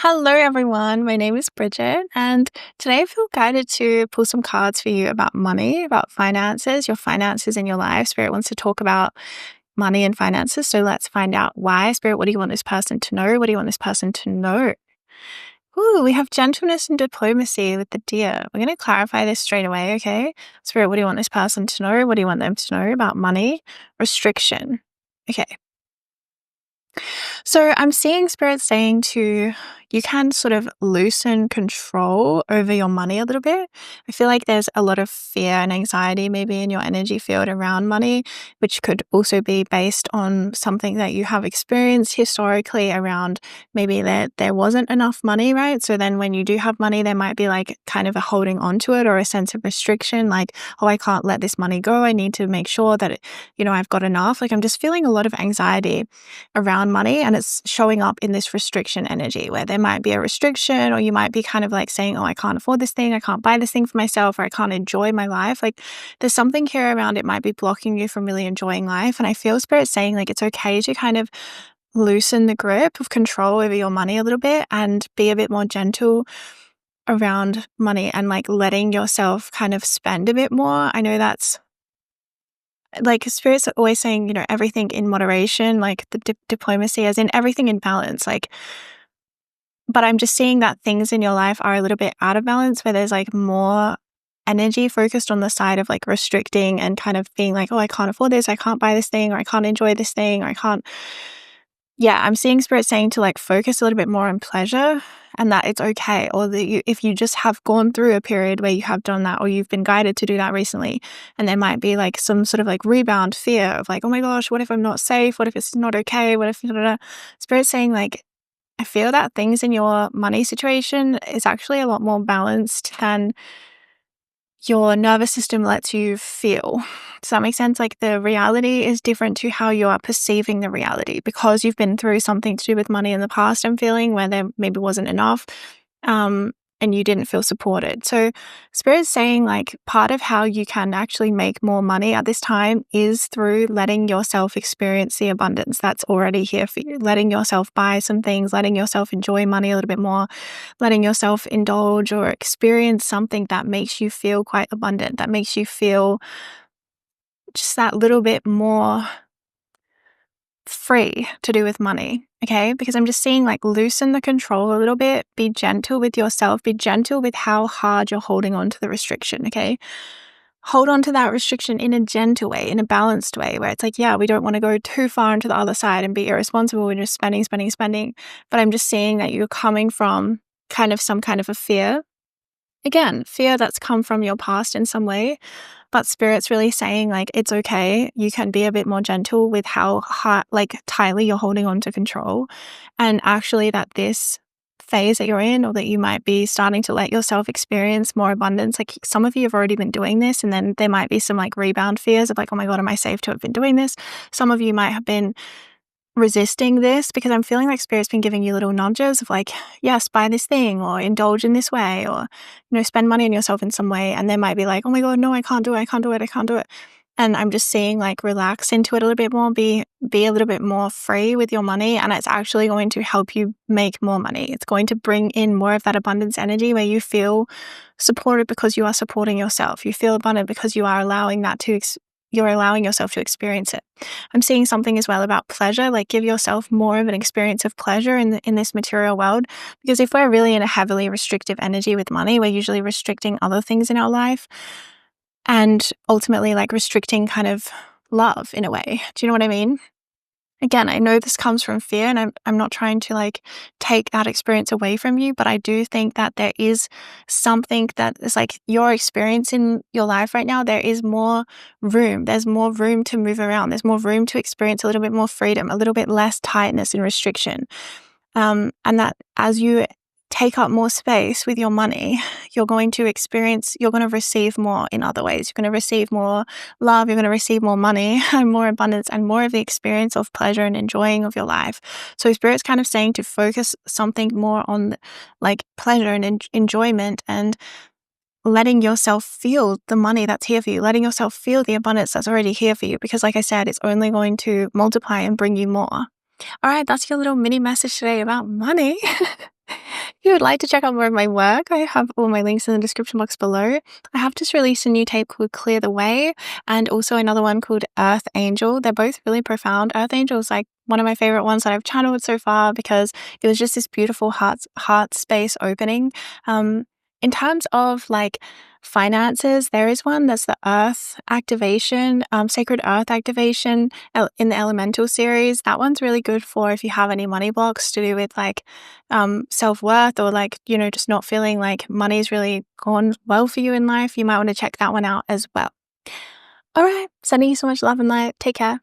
Hello, everyone. My name is Bridget, and today I feel guided to pull some cards for you about money, about finances, your finances in your life. Spirit wants to talk about money and finances. So let's find out why. Spirit, what do you want this person to know? What do you want this person to know? Ooh, we have gentleness and diplomacy with the deer. We're going to clarify this straight away, okay? Spirit, what do you want this person to know? What do you want them to know about money? Restriction. Okay. So I'm seeing spirit saying to you can sort of loosen control over your money a little bit. I feel like there's a lot of fear and anxiety maybe in your energy field around money, which could also be based on something that you have experienced historically around maybe that there wasn't enough money, right? So then when you do have money, there might be like kind of a holding on to it or a sense of restriction, like, oh, I can't let this money go. I need to make sure that, I've got enough. Like I'm just feeling a lot of anxiety around money, and it's showing up in this restriction energy where there might be a restriction, or you might be kind of like saying, oh, I can't afford this thing, I can't buy this thing for myself, or I can't enjoy my life. Like there's something here around it might be blocking you from really enjoying life. And I feel spirit saying like it's okay to kind of loosen the grip of control over your money a little bit and be a bit more gentle around money and like letting yourself kind of spend a bit more. I know that's like spirits are always saying, everything in moderation, like the diplomacy as in everything in balance. Like, but I'm just seeing that things in your life are a little bit out of balance where there's like more energy focused on the side of like restricting and kind of being like, oh, I can't afford this, I can't buy this thing, or I can't enjoy this thing, or I can't. Yeah, I'm seeing spirit saying to like focus a little bit more on pleasure and that it's okay. Or that if you just have gone through a period where you have done that or you've been guided to do that recently, and there might be like some sort of like rebound fear of like, oh my gosh, what if I'm not safe? What if it's not okay? What if, Spirit's saying like, I feel that things in your money situation is actually a lot more balanced than your nervous system lets you feel. Does that make sense? Like the reality is different to how you are perceiving the reality because you've been through something to do with money in the past, I'm feeling, where there maybe wasn't enough. And you didn't feel supported. So Spirit's saying like part of how you can actually make more money at this time is through letting yourself experience the abundance that's already here for you, letting yourself buy some things, letting yourself enjoy money a little bit more, letting yourself indulge or experience something that makes you feel quite abundant, that makes you feel just that little bit more free to do with money, okay? Because I'm just seeing like loosen the control a little bit, be gentle with yourself, be gentle with how hard you're holding on to the restriction, okay? Hold on to that restriction in a gentle way, in a balanced way, where it's like, yeah, we don't want to go too far into the other side and be irresponsible and just spending, spending, spending. But I'm just seeing that you're coming from kind of some kind of a fear. Again, fear that's come from your past in some way, but spirit's really saying like it's okay. You can be a bit more gentle with how hard, like tightly you're holding on to control, and actually that this phase that you're in, or that you might be starting to let yourself experience more abundance. Like some of you have already been doing this, and then there might be some like rebound fears of like, oh my God, am I safe to have been doing this? Some of you might have been resisting this because I'm feeling like spirit's been giving you little nudges of like, yes, buy this thing or indulge in this way, or, spend money on yourself in some way. And they might be like, oh my God, no, I can't do it. I can't do it. I can't do it. And I'm just seeing like relax into it a little bit more, be a little bit more free with your money. And it's actually going to help you make more money. It's going to bring in more of that abundance energy where you feel supported because you are supporting yourself. You feel abundant because you are allowing that to you're allowing yourself to experience it. I'm seeing something as well about pleasure, like give yourself more of an experience of pleasure in this material world. Because if we're really in a heavily restrictive energy with money, we're usually restricting other things in our life and ultimately like restricting kind of love in a way. Do you know what I mean? Again, I know this comes from fear, and I'm not trying to like take that experience away from you, but I do think that there is something that is like your experience in your life right now. There is more room. There's more room to move around. There's more room to experience a little bit more freedom, a little bit less tightness and restriction. And that as you take up more space with your money, you're going to receive more in other ways. You're going to receive more love, you're going to receive more money and more abundance and more of the experience of pleasure and enjoying of your life. So Spirit's kind of saying to focus something more on like pleasure and enjoyment and letting yourself feel the money that's here for you, letting yourself feel the abundance that's already here for you. Because like I said, it's only going to multiply and bring you more. All right, that's your little mini message today about money. would like to check out more of my work, I have all my links in the description box below. I have just released a new tape called Clear the Way and also another one called Earth Angel. They're both really profound. Earth Angel is like one of my favorite ones that I've channeled so far because it was just this beautiful heart space opening. In terms of like finances, there is one that's the Earth activation, Sacred Earth activation in the Elemental series. That one's really good for if you have any money blocks to do with like self-worth or like, just not feeling like money's really gone well for you in life. You might want to check that one out as well. All right. Sending you so much love and light. Take care.